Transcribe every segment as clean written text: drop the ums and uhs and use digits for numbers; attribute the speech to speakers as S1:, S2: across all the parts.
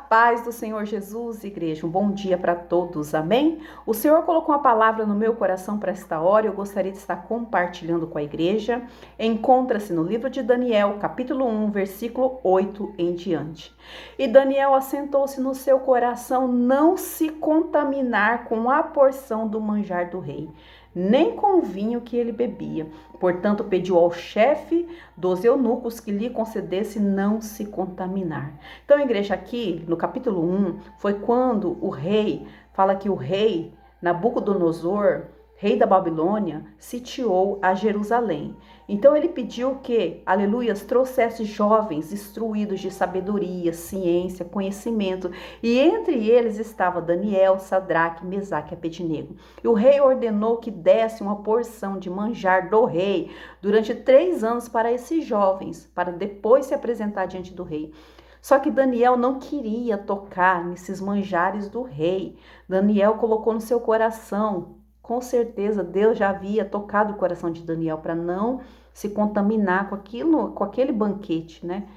S1: Paz do Senhor Jesus, igreja, um bom dia para todos, amém? O Senhor colocou uma palavra no meu coração para esta hora, eu gostaria de estar compartilhando com a igreja. Encontra-se no livro de Daniel, capítulo 1, versículo 8 em diante. E Daniel assentou-se no seu coração não se contaminar com a porção do manjar do rei, nem com o vinho que ele bebia. Portanto, pediu ao chefe dos eunucos que lhe concedesse não se contaminar. Então, igreja, aqui no capítulo 1, foi quando o rei, fala que o rei Nabucodonosor, rei da Babilônia, sitiou a Jerusalém. Então ele pediu que, aleluias, trouxesse jovens instruídos de sabedoria, ciência, conhecimento, e entre eles estava Daniel, Sadraque, Mesaque e Abednego. E o rei ordenou que desse uma porção de manjar do rei durante 3 anos para esses jovens, para depois se apresentar diante do rei. Só que Daniel não queria tocar nesses manjares do rei. Daniel colocou no seu coração, com certeza Deus já havia tocado o coração de Daniel para não se contaminar com aquilo, com aquele banquete, né?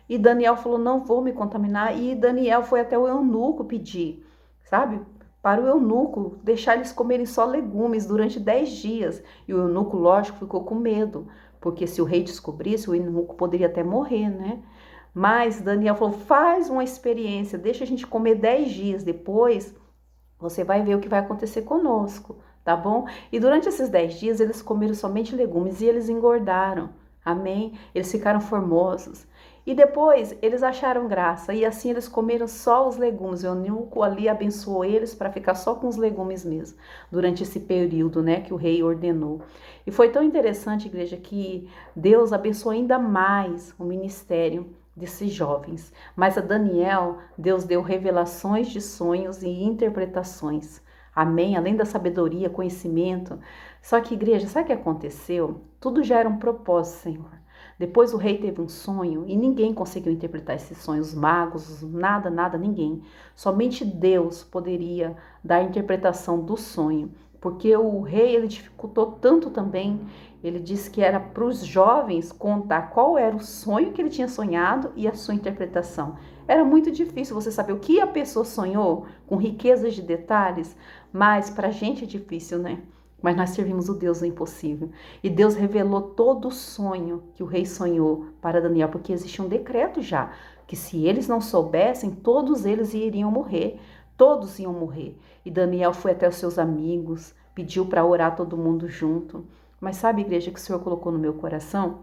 S1: E Daniel falou: não vou me contaminar. E Daniel foi até o eunuco pedir, sabe? Para o eunuco deixar eles comerem só legumes durante 10 dias. E o eunuco, lógico, ficou com medo, porque se o rei descobrisse, o eunuco poderia até morrer, né? Mas Daniel falou: faz uma experiência, deixa a gente comer 10 dias, depois você vai ver o que vai acontecer conosco, tá bom? E durante esses 10 dias eles comeram somente legumes e eles engordaram, amém? Eles ficaram formosos. E depois eles acharam graça e assim eles comeram só os legumes. O eunuco ali abençoou eles para ficar só com os legumes mesmo, durante esse período, né, que o rei ordenou. E foi tão interessante, igreja, que Deus abençoou ainda mais o ministério desses jovens. Mas a Daniel, Deus deu revelações de sonhos e interpretações. Amém? Além da sabedoria, conhecimento. Só que, igreja, sabe o que aconteceu? Tudo já era um propósito, Senhor. Depois o rei teve um sonho e ninguém conseguiu interpretar esses sonhos, os magos, nada, ninguém. Somente Deus poderia dar a interpretação do sonho, porque o rei ele dificultou tanto também. Ele disse que era para os jovens contar qual era o sonho que ele tinha sonhado e a sua interpretação. Era muito difícil você saber o que a pessoa sonhou, com riquezas de detalhes, mas para a gente é difícil, né? Mas nós servimos o Deus do impossível. E Deus revelou todo o sonho que o rei sonhou para Daniel, porque existe um decreto já, que se eles não soubessem, todos eles iriam morrer. Todos iam morrer. E Daniel foi até os seus amigos, pediu para orar todo mundo junto. Mas sabe, igreja, que o Senhor colocou no meu coração?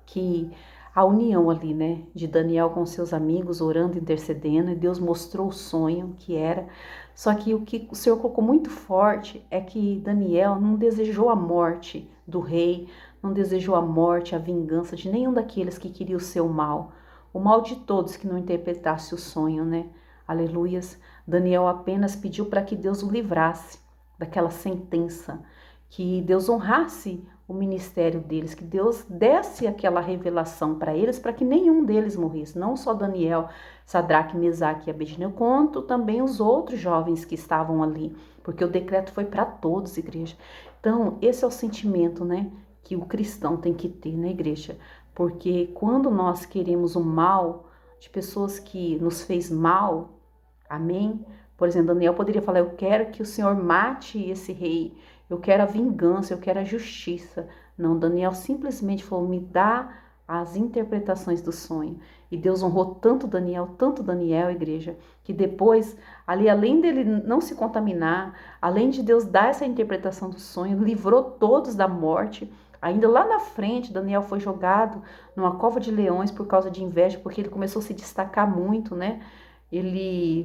S1: Que a união ali, né, de Daniel com seus amigos, orando, intercedendo, e Deus mostrou o sonho que era. Só que o que o Senhor colocou muito forte é que Daniel não desejou a morte do rei, não desejou a morte, a vingança de nenhum daqueles que queriam o seu mal. O mal de todos que não interpretasse o sonho, né? Aleluias. Daniel apenas pediu para que Deus o livrasse daquela sentença, que Deus honrasse o ministério deles, que Deus desse aquela revelação para eles, para que nenhum deles morresse, não só Daniel, Sadraque, Mesaque e Abednego, quanto também os outros jovens que estavam ali, porque o decreto foi para todos, igreja. Então, esse é o sentimento, né, que o cristão tem que ter na igreja, porque quando nós queremos o mal de pessoas que nos fez mal, amém? Por exemplo, Daniel poderia falar: eu quero que o Senhor mate esse rei, eu quero a vingança, eu quero a justiça. Não, Daniel simplesmente falou: me dá as interpretações do sonho. E Deus honrou tanto Daniel, igreja, que depois, ali, além dele não se contaminar, além de Deus dar essa interpretação do sonho, livrou todos da morte. Ainda lá na frente, Daniel foi jogado numa cova de leões por causa de inveja, porque ele começou a se destacar muito, né?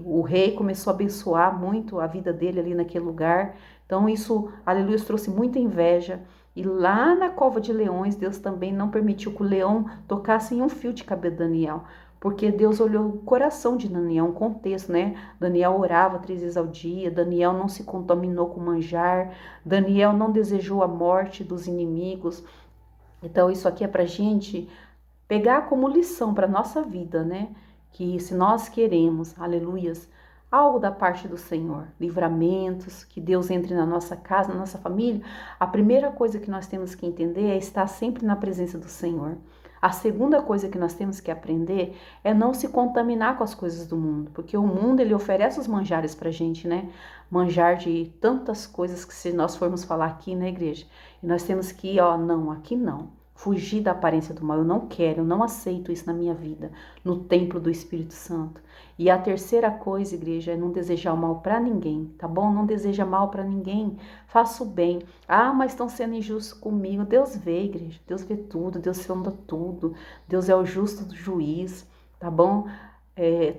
S1: O rei começou a abençoar muito a vida dele ali naquele lugar. Então isso, aleluia, trouxe muita inveja. E lá na cova de leões, Deus também não permitiu que o leão tocasse em um fio de cabelo de Daniel, porque Deus olhou o coração de Daniel, um contexto, né? Daniel orava 3 vezes ao dia, Daniel não se contaminou com manjar, Daniel não desejou a morte dos inimigos. Então isso aqui é pra gente pegar como lição para nossa vida, né? Que se nós queremos, aleluias, algo da parte do Senhor, livramentos, que Deus entre na nossa casa, na nossa família, a primeira coisa que nós temos que entender é estar sempre na presença do Senhor. A segunda coisa que nós temos que aprender é não se contaminar com as coisas do mundo, porque o mundo ele oferece os manjares pra gente, né? Manjar de tantas coisas que se nós formos falar aqui na igreja, e nós temos que ir, ó, não, aqui não. Fugir da aparência do mal, eu não quero, eu não aceito isso na minha vida, no templo do Espírito Santo. E a terceira coisa, igreja, é não desejar o mal para ninguém, tá bom? Não deseja mal para ninguém, faça o bem. Ah, mas estão sendo injustos comigo. Deus vê, igreja, Deus vê tudo, Deus sonda tudo, Deus é o justo do juiz, tá bom?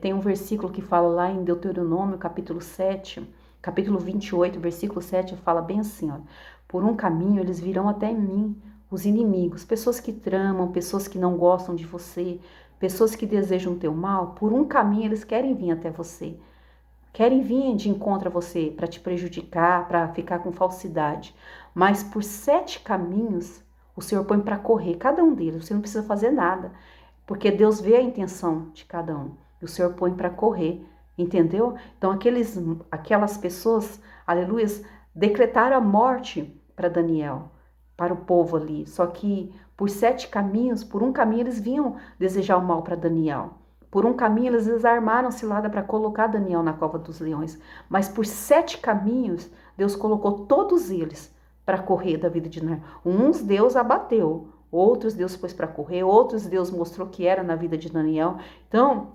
S1: Tem um versículo que fala lá em Deuteronômio, capítulo 7, capítulo 28, versículo 7, fala bem assim, ó, por um caminho eles virão até mim, os inimigos, pessoas que tramam, pessoas que não gostam de você, pessoas que desejam teu mal, por um caminho eles querem vir até você. Querem vir de encontro a você para te prejudicar, para ficar com falsidade. Mas por 7 caminhos o Senhor põe para correr, cada um deles. Você não precisa fazer nada, porque Deus vê a intenção de cada um. E o Senhor põe para correr, entendeu? Então aquelas pessoas, aleluia, decretaram a morte para Daniel, para o povo ali. Só que por 7 caminhos, por um caminho eles vinham desejar o mal para Daniel. Por um caminho eles armaram cilada para colocar Daniel na cova dos leões. Mas por 7 caminhos, Deus colocou todos eles para correr da vida de Daniel. Uns Deus abateu, outros Deus pôs para correr, outros Deus mostrou que era na vida de Daniel. Então,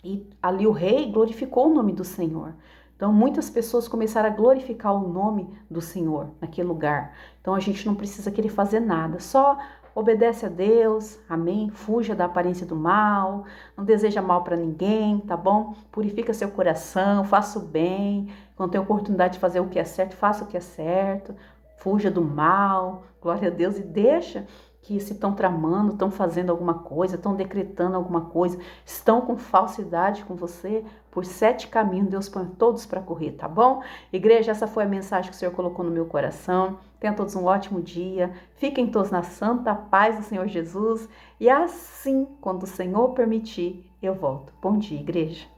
S1: e ali o rei glorificou o nome do Senhor. Então, muitas pessoas começaram a glorificar o nome do Senhor naquele lugar. Então, a gente não precisa querer fazer nada, só obedece a Deus, amém? Fuja da aparência do mal, não deseja mal para ninguém, tá bom? Purifica seu coração, faça o bem. Quando tem oportunidade de fazer o que é certo, faça o que é certo. Fuja do mal, glória a Deus, e deixa que se estão tramando, estão fazendo alguma coisa, estão decretando alguma coisa, estão com falsidade com você, por 7 caminhos Deus põe todos para correr, tá bom? Igreja, essa foi a mensagem que o Senhor colocou no meu coração. Tenham todos um ótimo dia, fiquem todos na santa paz do Senhor Jesus, e assim, quando o Senhor permitir, eu volto. Bom dia, igreja.